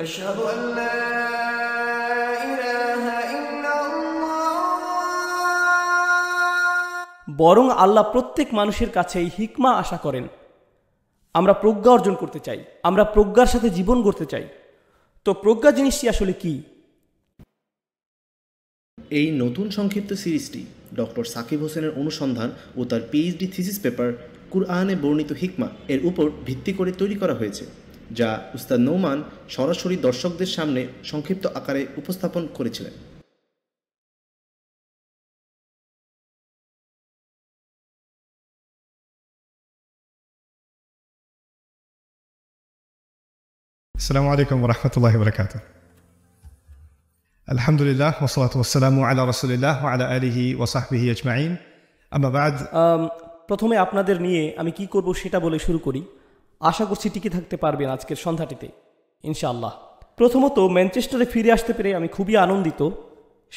أشهد أن لا إله إلا الله বরং আল্লাহ প্রত্যেক মানুষের কাছেই হিকমা আশা করেন। আমরা প্রজ্ঞা অর্জন করতে চাই, আমরা প্রজ্ঞার সাথে জীবন গড়তে চাই। তো প্রজ্ঞা জিনিসটি আসলে কি? এই নতুন সংক্ষিপ্ত সিরিজটি ডক্টর সাকিব হোসেনের অনুসন্ধান ও তার পিএইচডি থিসিস পেপার কুরআনে বর্ণিত হিকমা এর উপর ভিত্তি করে তৈরি করা হয়েছে, যা উস্তাদ নোমান সরাসরি দর্শকদের সামনে সংক্ষিপ্ত আকারে উপস্থাপন করেছিলেন। السلام عليكم ورحمة الله وبركاته. الحمد لله والصلاة والسلام على رسول الله وعلى آله وصحبه أجمعين. أما بعد প্রথমে আপনাদের নিয়ে আমি কি করব সেটা বলে শুরু করি। আশা করছি টিকে থাকতে পারবেন আজকের সন্ধ্যাটিতে ইনশাআল্লাহ। প্রথমত ম্যানচেস্টারে ফিরে আসতে পেরে আমি খুবই আনন্দিত।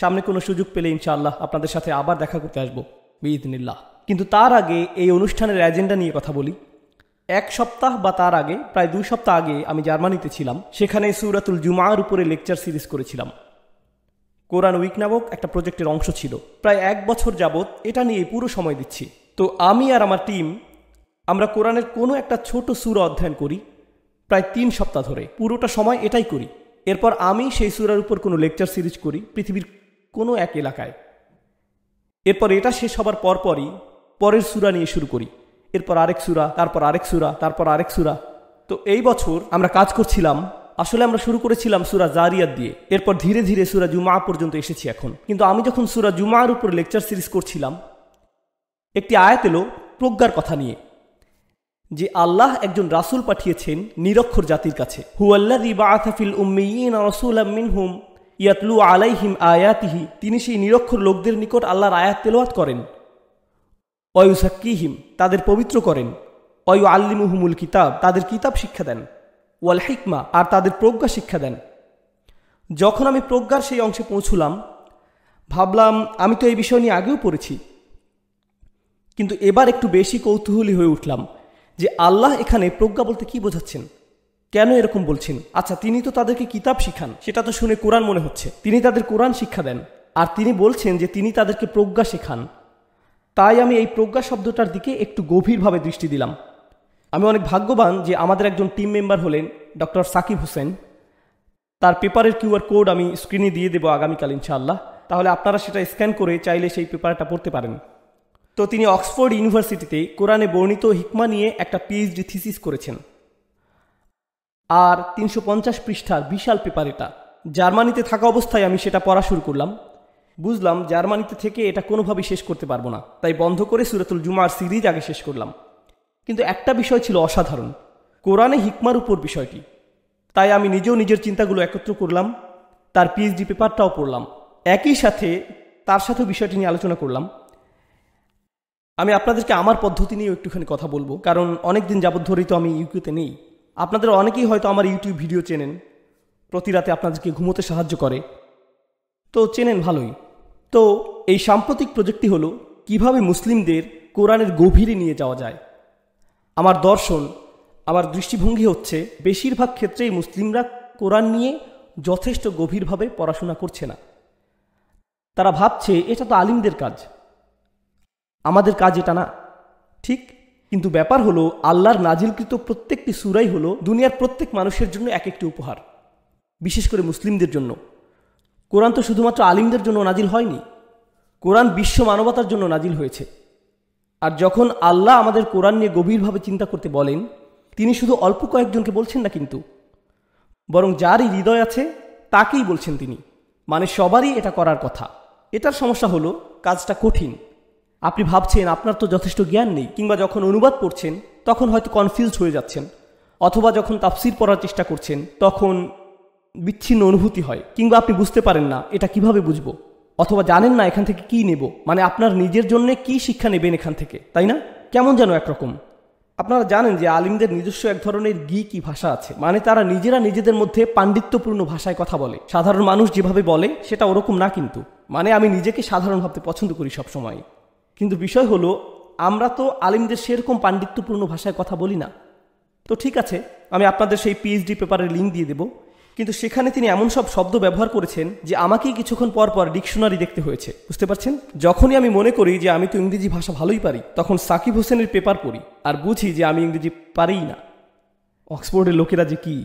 সামনে কোনো সুযোগ পেলে ইনশাআল্লাহ আপনাদের সাথে আবার দেখা করতে আসবো বিইذنিল্লাহ। কিন্তু তার আগে এই অনুষ্ঠানের এজেন্ডা নিয়ে কথা বলি। এক সপ্তাহ বা তার আগে, প্রায় 2 সপ্তাহ আগে আমি জার্মানিতে ছিলাম। সেখানে সূরাতুল জুমার উপরে লেকচার সিরিজ করেছিলাম। কোরআন উইক নামক একটা প্রজেক্টের অংশ ছিল। প্রায় 1 বছর যাবৎ এটা নিয়ে পুরো সময় দিচ্ছি। তো আমি আর আমার টিম আমরা কোরআনের কোনো একটা ছোট সূরা অধ্যয়ন করি প্রায় 3 সপ্তাহ ধরে। পুরোটা সময় এটাই করি। এরপর আমি সেই সূরার উপর কোনো লেকচার সিরিজ করি পৃথিবীর কোনো এক এলাকায়। এরপর এটা শেষ হবার পরপরই পরের সূরা নিয়ে শুরু করি। এরপর আরেক সূরা, তারপর আরেক সূরা, তারপর আরেক সূরা। তো এই বছর আমরা কাজ করছিলাম, আসলে আমরা শুরু করেছিলাম সূরা জারিয়াত দিয়ে। এরপর ধীরে ধীরে সূরা জুমা পর্যন্ত এসেছি এখন। কিন্তু আমি যখন সূরা জুমার উপর লেকচার সিরিজ করছিলাম, একটি আয়াত এলো প্রজ্ঞার কথা নিয়ে, যে আল্লাহ একজন রাসূল পাঠিয়েছেন নিরক্ষর জাতির কাছে। হুয়াল্লাযী বাআথা ফিল উম্মিয়িনা রাসূলাম মিনহুম ইয়াতলু আলাইহিম আয়াতিহি। তিনি সেই নিরক্ষর লোকদের নিকট আল্লাহর আয়াত তেলাওয়াত করেন। ওয়ায়ুযাক্কিহিম, তাদের পবিত্র করেন। ওয়ায়ুআল্লিমুহুমুল কিতাব, তাদের কিতাব শিক্ষা দেন। ওয়াল হিকমা, আর তাদের প্রজ্ঞা শিক্ষা দেন। যখন আমি প্রজ্ঞার সেই অংশে পৌঁছলাম, ভাবলাম আমি তো এই বিষয় নিয়ে আগেও পড়েছি, কিন্তু এবার একটু বেশি কৌতূহলী হয়ে উঠলাম যে আল্লাহ এখানে প্রজ্ঞা বলতে কি বোঝাচ্ছেন, কেন এরকম বলছেন। আচ্ছা, তিনি তো তাদেরকে কিতাব শিখান, সেটা তো শুনে কোরআন মনে হচ্ছে। তিনি তাদের কোরআন শিক্ষা দেন, আর তিনি বলছেন যে তিনি তাদেরকে প্রজ্ঞা শেখান। তাই আমি এই প্রজ্ঞা শব্দটার দিকে একটু গভীরভাবে দৃষ্টি দিলাম। আমি অনেক ভাগ্যবান যে আমাদের একজন টিম মেম্বার হলেন ডক্টর সাকিব হোসেন। তার পেপারের কিউআর কোড আমি স্ক্রিনে দিয়ে দেবো আগামীকাল ইনশাআল্লাহ। তাহলে আপনারা সেটা স্ক্যান করে চাইলে সেই পেপারটা পড়তে পারেন। তো তিনি অক্সফোর্ড ইউনিভার্সিটিতে কোরআনে বর্ণিত হিকমা নিয়ে একটা পিএইচডি থিসিস করেছেন। আর 350 পৃষ্ঠার বিশাল পেপার এটা। জার্মানিতে থাকা অবস্থায় আমি সেটা পড়া শুরু করলাম। বুঝলাম জার্মানিতে থেকে এটা কোনোভাবেই শেষ করতে পারবো না, তাই বন্ধ করে সূরাতুল জুমার সিরিজ আগে শেষ করলাম। কিন্তু একটা বিষয় ছিল অসাধারণ, কোরআনে হিকমার উপর বিষয়টি। তাই আমি নিজেও নিজের চিন্তাগুলো একত্র করলাম, তার পিএইচডি পেপারটাও পড়লাম, একই সাথে তার সাথেও বিষয়টি নিয়ে আলোচনা করলাম। আমি আপনাদেরকে আমার পদ্ধতি নিয়েও একটুখানি কথা বলবো, কারণ অনেক দিন যাবৎ ধরেই তো আমি ইউকেতে নেই। আপনাদের অনেকেই হয়তো আমার ইউটিউব ভিডিও চেনেন, প্রতি রাতে আপনাদেরকে ঘুমোতে সাহায্য করে, তো চেনেন ভালোই। তো এই সাম্প্রতিক প্রজেক্টটি হলো কিভাবে মুসলিমদের কোরআনের গভীরে নিয়ে যাওয়া যায়। আমার দর্শন, আমার দৃষ্টিভঙ্গি হচ্ছে বেশিরভাগ ক্ষেত্রেই মুসলিমরা কোরআন নিয়ে যথেষ্ট গভীরভাবে পড়াশোনা করছে না। তারা ভাবছে এটা তো আলিমদের কাজ, আমাদের কাজ এটা না। ঠিক, কিন্তু ব্যাপার হলো আল্লাহর নাজিলকৃত প্রত্যেকটি সূরাই হলো দুনিয়ার প্রত্যেক মানুষের জন্য এক একটি উপহার, বিশেষ করে মুসলিমদের জন্য। কোরআন তো শুধুমাত্র আলিমদের জন্য নাজিল হয়নি, কোরআন বিশ্ব মানবতার জন্য নাজিল হয়েছে। আর যখন আল্লাহ আমাদের কোরআন নিয়ে গভীরভাবে চিন্তা করতে বলেন, তিনি শুধু অল্প কয়েকজনকে বলছেন না কিন্তু, বরং যারই হৃদয় আছে তাকেই বলছেন তিনি। মানে সবারই এটা করার কথা। এটার সমস্যা হলো কাজটা কঠিন। আপনি ভাবছেন আপনার তো যথেষ্ট জ্ঞান নেই, কিংবা যখন অনুবাদ পড়ছেন তখন হয়তো কনফিউজড হয়ে যাচ্ছেন, অথবা যখন তাফসির পড়ার চেষ্টা করছেন তখন বিচ্ছিন্ন অনুভূতি হয়, কিংবা আপনি বুঝতে পারেন না এটা কিভাবে বুঝবো, অথবা জানেন না এখান থেকে কি নেব, মানে আপনার নিজের জন্য কি শিক্ষা নেবেন এখান থেকে, তাই না? কেমন যেন একরকম। আপনারা জানেন যে আলিমদের নিজস্ব এক ধরনের গীকি ভাষা আছে, মানে তারা নিজেরা নিজেদের মধ্যে পাণ্ডিত্যপূর্ণ ভাষায় কথা বলে। সাধারণ মানুষ যেভাবে বলে সেটা ওরকম না কিন্তু। মানে আমি নিজেকে সাধারণ ভাবতে পছন্দ করি সব সময়, কিন্তু বিষয় হলো আমরা তো আলিমদের সেরকম পাণ্ডিত্যপূর্ণ ভাষায় কথা বলি না। তো ঠিক আছে, আমি আপনাদের সেই পিএইচডি পেপারের লিঙ্ক দিয়ে দেব। কিন্তু সেখানে তিনি এমন সব শব্দ ব্যবহার করেছেন যে আমাকেই কিছুক্ষণ পর পর ডিকশনারি দেখতে হয়েছে। বুঝতে পারছেন? যখনই আমি মনে করি যে আমি তো ইংরেজি ভাষা ভালোই পারি, তখন সাকিব হোসেনের পেপার পড়ি আর বুঝি যে আমি ইংরেজি পারিই না। অক্সফোর্ডের লোকেরা যে কি!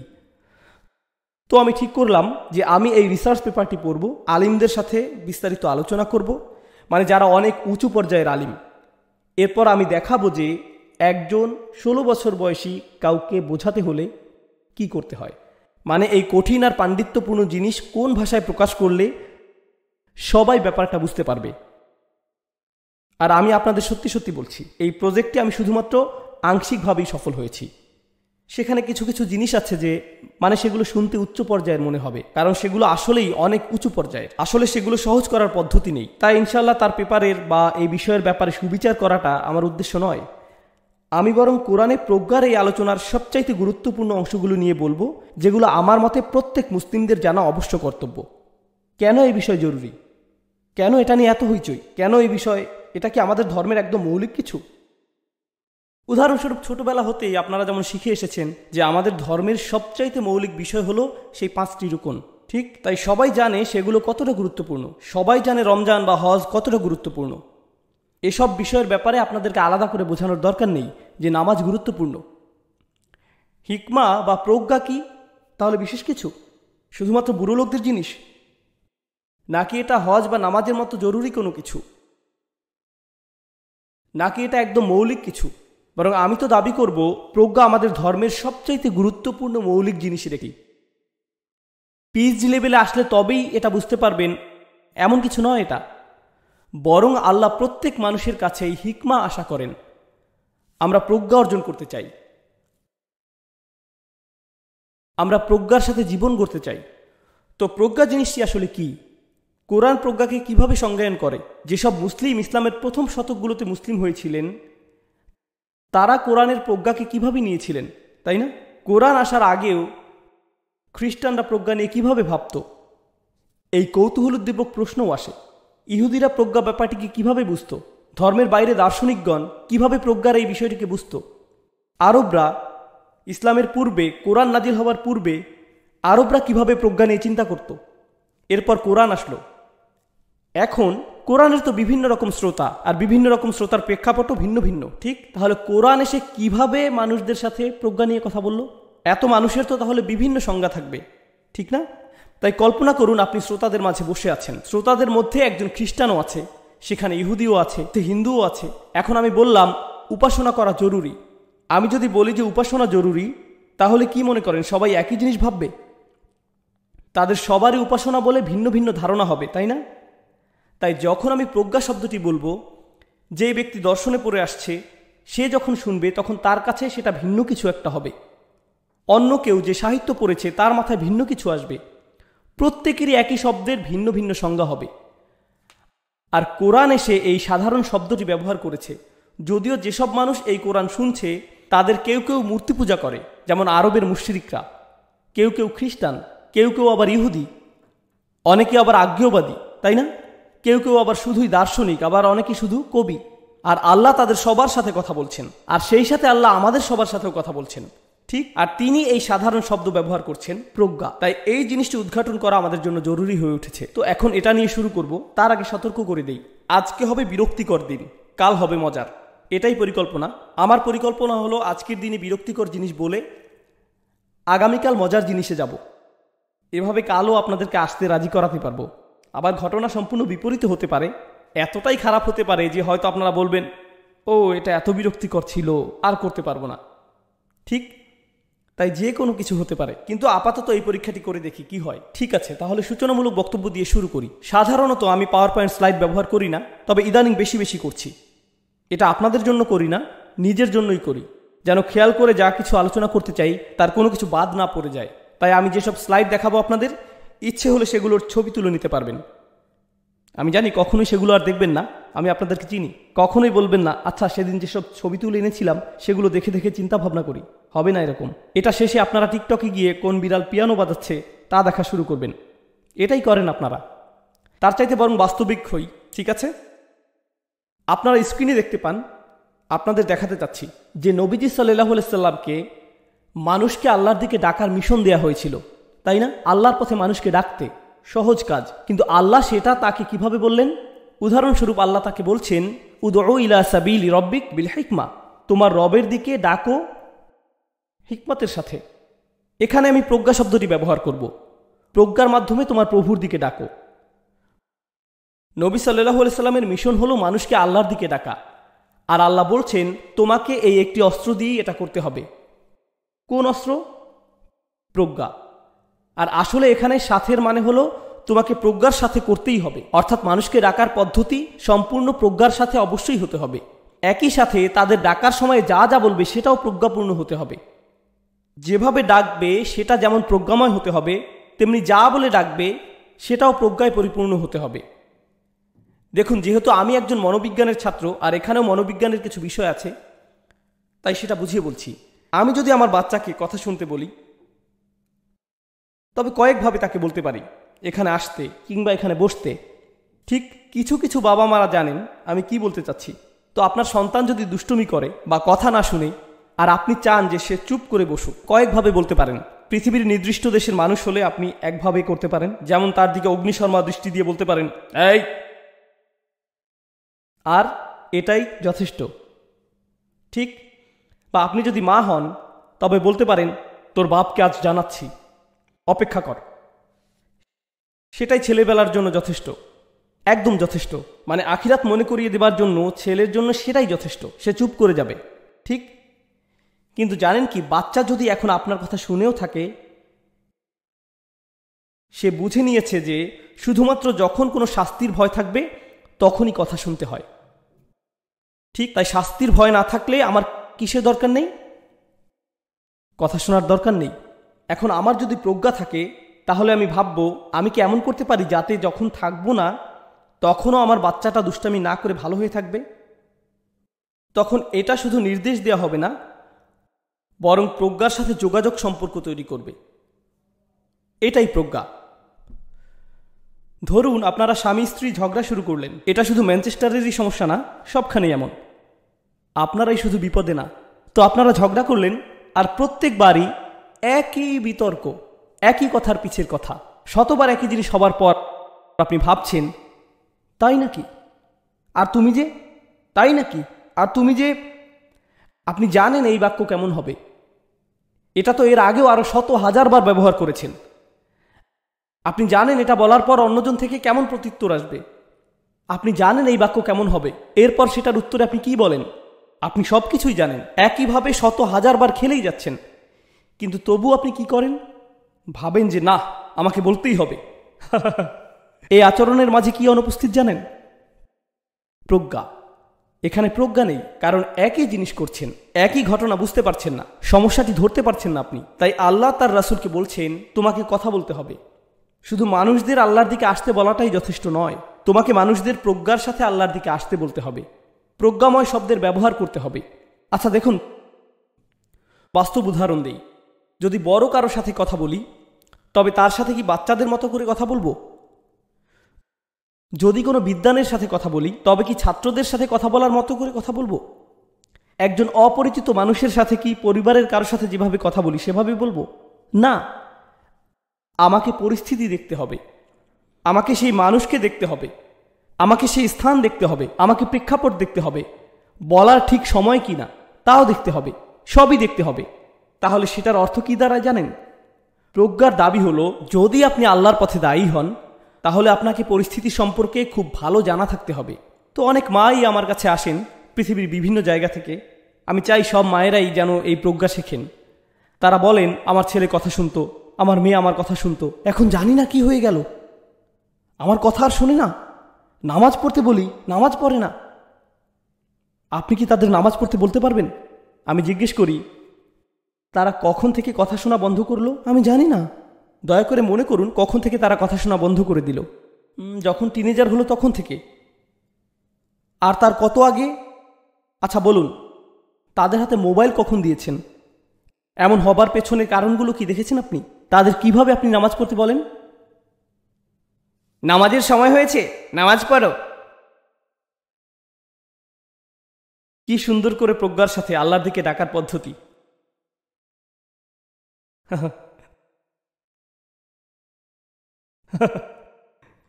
তো আমি ঠিক করলাম যে আমি এই রিসার্চ পেপারটি পড়ব, আলিমদের সাথে বিস্তারিত আলোচনা করব, মানে যারা অনেক উঁচু পর্যায়ের আলিম। এরপর আমি দেখাবো যে একজন 16 বছর বয়সী কাউকে বোঝাতে হলে কি করতে হয়, মানে এই কঠিন আর পাণ্ডিত্যপূর্ণ জিনিস কোন ভাষায় প্রকাশ করলে সবাই ব্যাপারটা বুঝতে পারবে। আর আমি আপনাদের সত্যি সত্যি বলছি, এই প্রজেক্টে আমি শুধুমাত্র আংশিকভাবেই সফল হয়েছি। সেখানে কিছু কিছু জিনিস আছে যে মানে সেগুলো শুনতে উচ্চ পর্যায়ের মনে হবে, কারণ সেগুলো আসলেই অনেক উঁচু পর্যায়ের। আসলে সেগুলো সহজ করার পদ্ধতি নেই। তাই ইনশাল্লাহ তার পেপারের বা এই বিষয়ের ব্যাপারে সুবিচার করাটা আমার উদ্দেশ্য নয়। আমি বরং কোরআনে প্রজ্ঞার এই আলোচনার সবচাইতে গুরুত্বপূর্ণ অংশগুলো নিয়ে বলবো, যেগুলো আমার মতে প্রত্যেক মুসলিমদের জানা অবশ্য কর্তব্য। কেন এই বিষয় জরুরি? কেন এটা নিয়ে এত হইচই? কেন এই বিষয়? এটা কি আমাদের ধর্মের একদম মৌলিক কিছু? উদাহরণস্বরূপ, ছোটবেলা হতেই আপনারা যেমন শিখে এসেছেন যে আমাদের ধর্মের সবচাইতে মৌলিক বিষয় হলো সেই 5টি রুকন, ঠিক? তাই সবাই জানে সেগুলো কতটা গুরুত্বপূর্ণ। সবাই জানে রমজান বা হজ কতটা গুরুত্বপূর্ণ। এসব বিষয়ের ব্যাপারে আপনাদেরকে আলাদা করে বোঝানোর দরকার নেই যে নামাজ গুরুত্বপূর্ণ। হিকমা বা প্রজ্ঞা কি তাহলে বিশেষ কিছু? শুধুমাত্র বুড়ো লোকদের জিনিস? নাকি এটা হজ বা নামাজের মতো জরুরি কোনো কিছু? নাকি এটা একদম মৌলিক কিছু? বরং আমি তো দাবি করব প্রজ্ঞা আমাদের ধর্মের সবচাইতে গুরুত্বপূর্ণ মৌলিক জিনিসের একটি। পিএইচডি লেভেলে আসলে তবেই এটা বুঝতে পারবেন এমন কিছু নয় এটা, বরং আল্লাহ প্রত্যেক মানুষের কাছেই হিকমা আশা করেন। আমরা প্রজ্ঞা অর্জন করতে চাই, আমরা প্রজ্ঞার সাথে জীবন গড়তে চাই। তো প্রজ্ঞা জিনিসটি আসলে কি? কোরআন প্রজ্ঞাকে কিভাবে সংজ্ঞায়ন করে? যেসব মুসলিম ইসলামের প্রথম শতকগুলোতে মুসলিম হয়েছিলেন তারা কোরআনের প্রজ্ঞাকে কিভাবে নিয়েছিলেন, তাই না? কোরআন আসার আগেও খ্রিস্টানরা প্রজ্ঞা নিয়ে কিভাবে ভাবত, এই কৌতূহলোদ্দীপক প্রশ্নও আসে। ইহুদিরা প্রজ্ঞা ব্যাপারটিকে কিভাবে বুঝত? ধর্মের বাইরে দার্শনিকগণ কিভাবে প্রজ্ঞার এই বিষয়টিকে বুঝত? আরবরা ইসলামের পূর্বে, কোরআন নাজিল হওয়ার পূর্বে আরবরা কিভাবে প্রজ্ঞা নিয়ে চিন্তা করত? এরপর কোরআন আসলো। এখন কোরআনের তো বিভিন্ন রকম শ্রোতা, আর বিভিন্ন রকম শ্রোতার প্রেক্ষাপটও ভিন্ন ভিন্ন, ঠিক? তাহলে কোরআন এসে কিভাবে মানুষদের সাথে প্রজ্ঞা নিয়ে কথা বলল? এত মানুষের তো তাহলে বিভিন্ন সংজ্ঞা থাকবে, ঠিক না? তাই কল্পনা করুন আপনি শ্রোতাদের মাঝে বসে আছেন, শ্রোতাদের মধ্যে একজন খ্রিস্টানও আছে, সেখানে ইহুদিও আছে, হিন্দুও আছে। এখন আমি বললাম উপাসনা করা জরুরি। আমি যদি বলি যে উপাসনা জরুরি, তাহলে কি মনে করেন সবাই একই জিনিস ভাববে? তাদের সবারই উপাসনা বলে ভিন্ন ভিন্ন ধারণা হবে, তাই না? তাই যখন আমি প্রজ্ঞা শব্দটি বলবো, যে ব্যক্তি দর্শনে পড়ে আসছে সে যখন শুনবে তখন তার কাছে সেটা ভিন্ন কিছু একটা হবে। অন্য কেউ যে সাহিত্য পড়েছে তার মাথায় ভিন্ন কিছু আসবে। প্রত্যেকেরই একই শব্দের ভিন্ন ভিন্ন সংজ্ঞা হবে। আর কোরআন এসে এই সাধারণ শব্দটি ব্যবহার করেছে, যদিও যেসব মানুষ এই কোরআন শুনছে তাদের কেউ কেউ মূর্তি পূজা করে, যেমন আরবের মুশরিকরা, কেউ কেউ খ্রিস্টান, কেউ কেউ আবার ইহুদি, অনেকে আবার আজ্ঞেয়বাদী, তাই না? কেউ কেউ আবার শুধুই দার্শনিক, আবার অনেকে শুধু কবি। আর আল্লাহ তাদের সবার সাথে কথা বলছেন, আর সেই সাথে আল্লাহ আমাদের সবার সাথেও কথা বলছেন, ঠিক? আর তিনি এই সাধারণ শব্দ ব্যবহার করছেন প্রজ্ঞা। তাই এই জিনিসটি উদ্ঘাটন করা আমাদের জন্য জরুরি হয়ে উঠেছে। তো এখন এটা নিয়ে শুরু করব, তার আগে সতর্ক করে দেই, আজকে হবে বিরক্তিকর দিন, কাল হবে মজার, এটাই পরিকল্পনা। আমার পরিকল্পনা হলো আজকের দিনে বিরক্তিকর জিনিস বলে আগামীকাল মজার জিনিসে যাব। এভাবে কালও আপনাদেরকে আসতে রাজি করাতে পারবো। আবার ঘটনা সম্পূর্ণ বিপরীত হতে পারে, এতটাই খারাপ হতে পারে যে হয়তো আপনারা বলবেন, ও এটা এত বিরক্তিকর ছিল, আর করতে পারবো না, ঠিক? তাই যে কোনো কিছু হতে পারে, কিন্তু আপাতত এই পরীক্ষাটি করে দেখি কি হয়। ঠিক আছে, তাহলে সূচনামূলক বক্তব্য দিয়ে শুরু করি। সাধারণত আমি পাওয়ার পয়েন্ট স্লাইড ব্যবহার করি না, তবে ইদানিং বেশি বেশি করছি। এটা আপনাদের জন্য করি না, নিজের জন্যই করি, যেন খেয়াল করে যা কিছু আলোচনা করতে চাই তার কোনো কিছু বাদ না পড়ে যায়। তাই আমি যেসব স্লাইড দেখাবো আপনাদের, ইচ্ছে হলে সেগুলোর ছবি তুলে নিতে পারবেন। আমি জানি কখনোই সেগুলো আর দেখবেন না, আমি আপনাদেরকে চিনি। কখনোই বলবেন না আচ্ছা সেদিন যেসব ছবি তুলে এনেছিলাম সেগুলো দেখে দেখে চিন্তা ভাবনা করি, হবে না এরকম। এটা শেষে আপনারা টিকটকে গিয়ে কোন বিড়াল পিয়ানো বাজাচ্ছে তা দেখা শুরু করবেন, এটাই করেন আপনারা। তার চাইতে বরং বাস্তবিক হই, ঠিক আছে? আপনারা স্ক্রিনে দেখতে পান, আপনাদের দেখাতে চাচ্ছি যে নবীজি সাল্লাল্লাহু আলাইহি সাল্লামকে মানুষকে আল্লাহর দিকে ডাকার মিশন দেয়া হয়েছিল, তাই না? আল্লাহর পথে মানুষকে ডাকতে সহজ কাজ, কিন্তু আল্লাহ সেটা তাকে কিভাবে বললেন? উদাহরণস্বরূপ আল্লাহ তাকে বলছেন, উদউ ইলা সাবিলি রব্বিক বিল হিকমা, তোমার রবের দিকে ডাকো হিকমতের সাথে। এখানে আমি প্রজ্ঞা শব্দটি ব্যবহার করব। প্রজ্ঞার মাধ্যমে তোমার প্রভুর দিকে ডাকো। নবী সাল্লাল্লাহু আলাইহি সাল্লামের মিশন হলো মানুষকে আল্লাহর দিকে ডাকা, আর আল্লাহ বলছেন তোমাকে এই একটি অস্ত্র দিয়েই এটা করতে হবে। কোন অস্ত্র? প্রজ্ঞা। আর আসলে এখানে সাথের মানে হলো তোমাকে প্রজ্ঞার সাথে করতেই হবে, অর্থাৎ মানুষকে ডাকার পদ্ধতি সম্পূর্ণ প্রজ্ঞার সাথে অবশ্যই হতে হবে। একই সাথে তাদের ডাকার সময় যা যা বলবে সেটাও প্রজ্ঞাপূর্ণ হতে হবে। যেভাবে ডাকবে সেটা যেমন প্রজ্ঞাময় হতে হবে, তেমনি যা বলে ডাকবে সেটাও প্রজ্ঞায় পরিপূর্ণ হতে হবে। দেখুন, যেহেতু আমি একজন মনোবিজ্ঞানের ছাত্র আর এখানেও মনোবিজ্ঞানের কিছু বিষয় আছে, তাই সেটা বুঝিয়ে বলছি। আমি যদি আমার বাচ্চাকে কথা শুনতে বলি, তবে কয়েকভাবে তাকে বলতে পারি এখানে আসতে কিংবা এখানে বসতে। ঠিক কিছু কিছু বাবা মারা জানেন আমি কি বলতে চাচ্ছি। তো আপনার সন্তান যদি দুষ্টুমি করে বা কথা না শুনে আর আপনি চান যে সে চুপ করে বসুক, কয়েকভাবে বলতে পারেন। পৃথিবীর নির্দিষ্ট দেশের মানুষ হলে আপনি একভাবে করতে পারেন, যেমন তার দিকে অগ্নিশর্মা দৃষ্টি দিয়ে বলতে পারেন এই, আর এটাই যথেষ্ট। ঠিক, বা আপনি যদি মা হন তবে বলতে পারেন তোর বাপকে আজ জানাচ্ছি, অপেক্ষা কর। সেটাই ছেলেবেলার জন্য যথেষ্ট, একদম যথেষ্ট। মানে আখিরাত মনে করিয়ে দেবার জন্য ছেলের জন্য সেটাই যথেষ্ট, সে চুপ করে যাবে। ঠিক, কিন্তু জানেন কি, বাচ্চা যদি এখন আপনার কথা শুনেও থাকে, সে বুঝে নিয়েছে যে শুধুমাত্র যখন কোনো শাস্তির ভয় থাকবে তখনই কথা শুনতে হয়। ঠিক, তাই শাস্তির ভয় না থাকলে আমার কিসের দরকার নেই? কথা শোনার দরকার নেই। এখন আমার যদি প্রজ্ঞা থাকে তাহলে আমি ভাববো আমি কি এমন করতে পারি যাতে যখন থাকবো না তখনও আমার বাচ্চাটা দুষ্টামি না করে ভালো হয়ে থাকবে। তখন এটা শুধু নির্দেশ দেওয়া হবে না, বরং প্রজ্ঞার সাথে যোগাযোগ সম্পর্ক তৈরি করবে। এটাই প্রজ্ঞা। ধরুন আপনারা স্বামী স্ত্রী ঝগড়া শুরু করলেন। এটা শুধু ম্যানচেস্টারেরই সমস্যা না, সবখানেই এমন। আপনারাই শুধু বিপদে না। তো আপনারা ঝগড়া করলেন আর প্রত্যেকবারই একই বিতর্ক, একই কথার পিছের কথা, শতবার একই জিনিস হবার পর আপনি ভাবছেন তাই নাকি, আর তুমি যে, তাই নাকি, আর তুমি যে। আপনি জানেন এই বাক্য কেমন হবে, এটা তো এর আগেও আরো শত হাজারবার ব্যবহার করেছেন। আপনি জানেন এটা বলার পর অন্যজন থেকে কেমন প্রত্যুত্তর আসবে। আপনি জানেন এই বাক্য কেমন হবে, এরপর সেটার উত্তরে আপনি কি বলেন। আপনি সব কিছুই জানেন, একইভাবে শত হাজারবার খেলেই যাচ্ছেন, কিন্তু তবু আপনি কি করেন? ভাবেন যে না, আমাকে বলতেই হবে। এই আচরণের মাঝে কি অনুপস্থিত জানেন? প্রজ্ঞা। এখানে প্রজ্ঞা নেই, কারণ একই জিনিস করছেন, একই ঘটনা বুঝতে পারছেন না, সমস্যাটি ধরতে পারছেন না আপনি। তাই আল্লাহ তার রাসূলকে বলছেন তোমাকে কথা বলতে হবে। শুধু মানুষদের আল্লাহর দিকে আসতে বলাটাই যথেষ্ট নয়, তোমাকে মানুষদের প্রজ্ঞার সাথে আল্লাহর দিকে আসতে বলতে হবে, প্রজ্ঞাময় শব্দের ব্যবহার করতে হবে। আচ্ছা দেখুন, বাস্তব উদাহরণ দেই। যদি বড় কারো সাথে কথা বলি, তবে তার সাথে কি বাচ্চাদের মতো করে কথা বলবো? যদি কোনো বিদ্বানের সাথে কথা বলি, তবে কি ছাত্রদের সাথে কথা বলার মতো করে কথা বলবো? একজন অপরিচিত মানুষের সাথে কি পরিবারের কারোর সাথে যেভাবে কথা বলি সেভাবে বলবো? না, আমাকে পরিস্থিতি দেখতে হবে, আমাকে সেই মানুষকে দেখতে হবে, আমাকে সেই স্থান দেখতে হবে, আমাকে প্রেক্ষাপট দেখতে হবে, বলার ঠিক সময় কি না তাও দেখতে হবে, সবই দেখতে হবে। তাহলে সেটার অর্থ কি দাঁড়ায় জানেন? প্রজ্ঞার দাবি হলো যদি আপনি আল্লাহর পথে দায়ী হন তাহলে আপনাকে পরিস্থিতি সম্পর্কে খুব ভালো জানা থাকতে হবে। তো অনেক মাই আমার কাছে আসেন পৃথিবীর বিভিন্ন জায়গা থেকে। আমি চাই সব মায়েরাই যেন এই প্রজ্ঞা শেখেন। তারা বলেন আমার ছেলে কথা শুনতো, আমার মেয়ে আমার কথা শুনতো, এখন জানি না কি হয়ে গেল, আমার কথা আর শোনে না, নামাজ পড়তে বলি নামাজ পড়ে না। আপনি কি তাদের নামাজ পড়তে বলতে পারবেন? আমি জিজ্ঞেস করি তারা কখন থেকে কথা শোনা বন্ধ করলো? আমি জানি না। দয়া করে মনে করুন কখন থেকে তারা কথা শোনা বন্ধ করে দিল। যখন টিনেজার হলো তখন থেকে। আর তার কত আগে? আচ্ছা বলুন, তাদের হাতে মোবাইল কখন দিয়েছেন? এমন হবার পেছনের কারণগুলো কি দেখেছেন আপনি? তাদের কিভাবে আপনি নামাজ পড়তে বলেন? নামাজের সময় হয়েছে, নামাজ পড়ো। কি সুন্দর করে প্রজ্ঞার সাথে আল্লাহর দিকে ডাকার পদ্ধতি।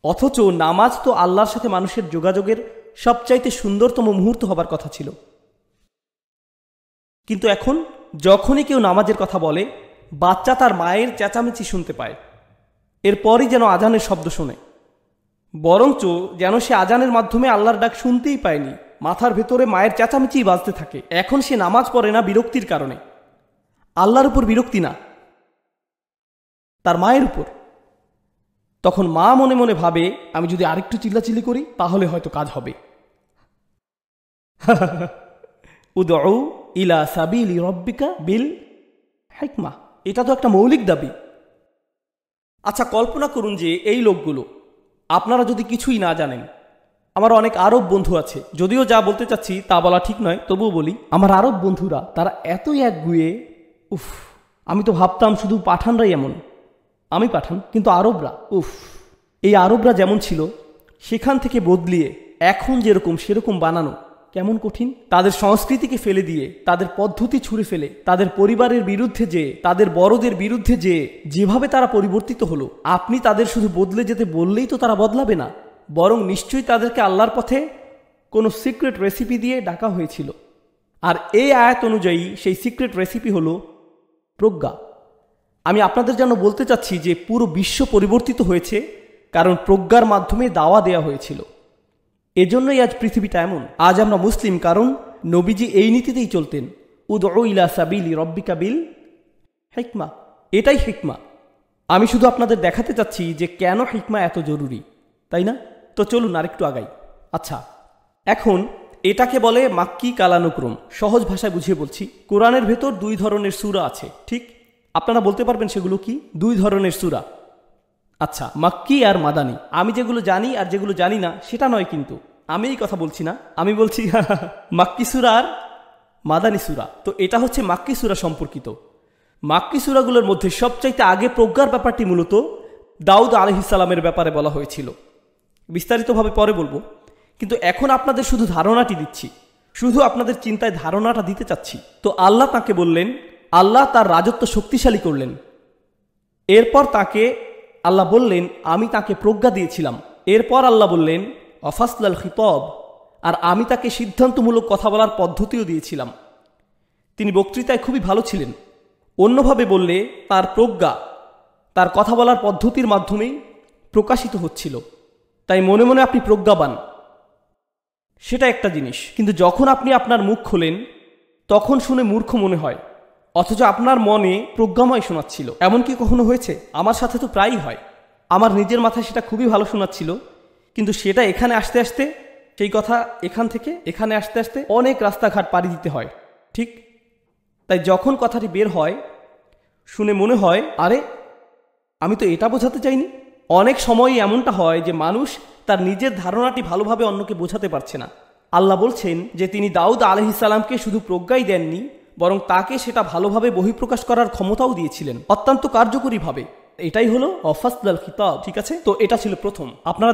অথচ নামাজ তো আল্লাহর সাথে মানুষের যোগাযোগের সবচাইতে সুন্দরতম মুহূর্ত হবার কথা ছিল। কিন্তু এখন যখনই কেউ নামাজের কথা বলে, বাচ্চা তার মায়ের চেঁচামেচি শুনতে পায়, এরপরই যেন আজানের শব্দ শোনে, বরঞ্চ যেন সে আজানের মাধ্যমে আল্লাহর ডাক শুনতেই পায়নি, মাথার ভেতরে মায়ের চেঁচামেচিই বাজতে থাকে। এখন সে নামাজ পড়ে না বিরক্তির কারণে, আল্লাহর উপর বিরক্তি না, তার মায়ের উপর। তখন মা মনে মনে ভাবে, আমি যদি আরেকটু চিল্লাচিল্লি করি তাহলে হয়তো কাজ হবে। উদউ ইলা সাবিলি রব্বিকা বিল হিকমা, এটা তো একটা মৌলিক দাবি। আচ্ছা, কল্পনা করুন যে এই লোকগুলো, আপনারা যদি কিছুই না জানেন, আমার অনেক আরব বন্ধু আছে, যদিও যা বলতে চাচ্ছি তা বলা ঠিক নয়, তবুও বলি, আমার আরব বন্ধুরা তারা এতই একগুঁয়ে, উফ, আমি তো ভাবতাম শুধু পাঠানরাই এমন। আমি পাঠান, কিন্তু আরবরা, উফ, এই আরবরা যেমন ছিল সেখান থেকে বদলিয়ে এখন যেরকম সেরকম বানানো কেমন কঠিন। তাদের সংস্কৃতিকে ফেলে দিয়ে, তাদের পদ্ধতি ছুঁড়ে ফেলে, তাদের পরিবারের বিরুদ্ধে যেয়ে, তাদের বড়দের বিরুদ্ধে যেয়ে যেভাবে তারা পরিবর্তিত হলো, আপনি তাদের শুধু বদলে যেতে বললেই তো তারা বদলাবে না, বরং নিশ্চয়ই তাদেরকে আল্লাহর পথে কোনো সিক্রেট রেসিপি দিয়ে ডাকা হয়েছিল। আর এই আয়াত অনুযায়ী সেই সিক্রেট রেসিপি হলো প্রজ্ঞা। আমি আপনাদের জন্য বলতে চাচ্ছি যে পুরো বিশ্ব পরিবর্তিত হয়েছে কারণ প্রজ্ঞার মাধ্যমে দাওয়া দেয়া হয়েছিল। এজন্যই আজ পৃথিবীটা এমন। আজ আমরা মুসলিম কারণ নবীজি এই নীতিতেই চলতেন, উদউ ইলা সাবিলি রব্বিকা বিল হিকমা। এটাই হিকমা। আমি শুধু আপনাদের দেখাতে চাচ্ছি যে কেন হিকমা এত জরুরি, তাই না? তো চলুন আরেকটু আগাই। আচ্ছা, এখন এটাকে বলে মাক্কি কালানুক্রম। সহজ ভাষায় বুঝিয়ে বলছি, কোরআনের ভেতর 2 ধরনের সূরা আছে, ঠিক? আপনারা বলতে পারবেন সেগুলো কি? 2 ধরনের সূরা। আচ্ছা, মাক্কি আর মাদানী। আমি যেগুলো জানি আর যেগুলো জানি না সেটা নয়, কিন্তু আমি এই কথা বলছি না, আমি বলছি মাক্কি সূরা আর মাদানী সূরা। তো এটা হচ্ছে মাক্কি সূরা সম্পর্কিত। মাক্কি সূরাগুলোর মধ্যে সবচাইতে আগে প্রজ্ঞার ব্যাপারটি মূলত দাউদ আলাইহিস সালামের ব্যাপারে বলা হয়েছিল। বিস্তারিতভাবে পরে বলবো, কিন্তু এখন আপনাদের শুধু ধারণাটি দিচ্ছি, শুধু আপনাদের চিন্তায় ধারণাটা দিতে চাচ্ছি। তো আল্লাহ তাকে বললেন, আল্লাহ তার রাজত্ব শক্তিশালী করলেন। এরপর তাকে আল্লাহ বললেন, আমি তাকে প্রজ্ঞা দিয়েছিলাম। এরপর আল্লাহ বললেন অফাসলাল খিতাব, আর আমি তাকে সিদ্ধান্তমূলক কথা বলার পদ্ধতিও দিয়েছিলাম। তিনি বক্তৃতায় খুবই ভালো ছিলেন। অন্যভাবে বললে তার প্রজ্ঞা তার কথা বলার পদ্ধতির মাধ্যমেই প্রকাশিত হচ্ছিল। তাই মনে মনে আপনি প্রজ্ঞাবান, সেটা একটা জিনিস, কিন্তু যখন আপনি আপনার মুখ খোলেন তখন শুনে মূর্খ মনে হয়, অথচ আপনার মনে প্রজ্ঞাময় শোনাচ্ছিল। এমন কি কখনো হয়েছে? আমার সাথে তো প্রায়ই হয়। আমার নিজের মাথায় সেটা খুবই ভালো শোনাচ্ছিল, কিন্তু সেটা এখানে আসতে আসতে, সেই কথা এখান থেকে এখানে আসতে আসতে অনেক রাস্তাঘাট পাড়ি দিতে হয়, ঠিক? তাই যখন কথাটি বের হয় শুনে মনে হয়, আরে আমি তো এটা বোঝাতে চাইনি। অনেক সময়ই এমনটা হয় যে মানুষ তার নিজের ধারণাটি ভালোভাবে অন্যকে বোঝাতে পারছে না। আল্লাহ বলছেন যে তিনি দাউদ আলাইহিস সালামকে শুধু প্রজ্ঞাই দেননি, বরং তাকে সেটা ভালোভাবে বহিঃপ্রকাশ করার ক্ষমতাও দিয়েছিলেন, অত্যন্ত কার্যকরীভাবে। এটাই হলো অফাসলাল খিতাব, ঠিক আছে? তো এটা ছিল প্রথম। আপনারা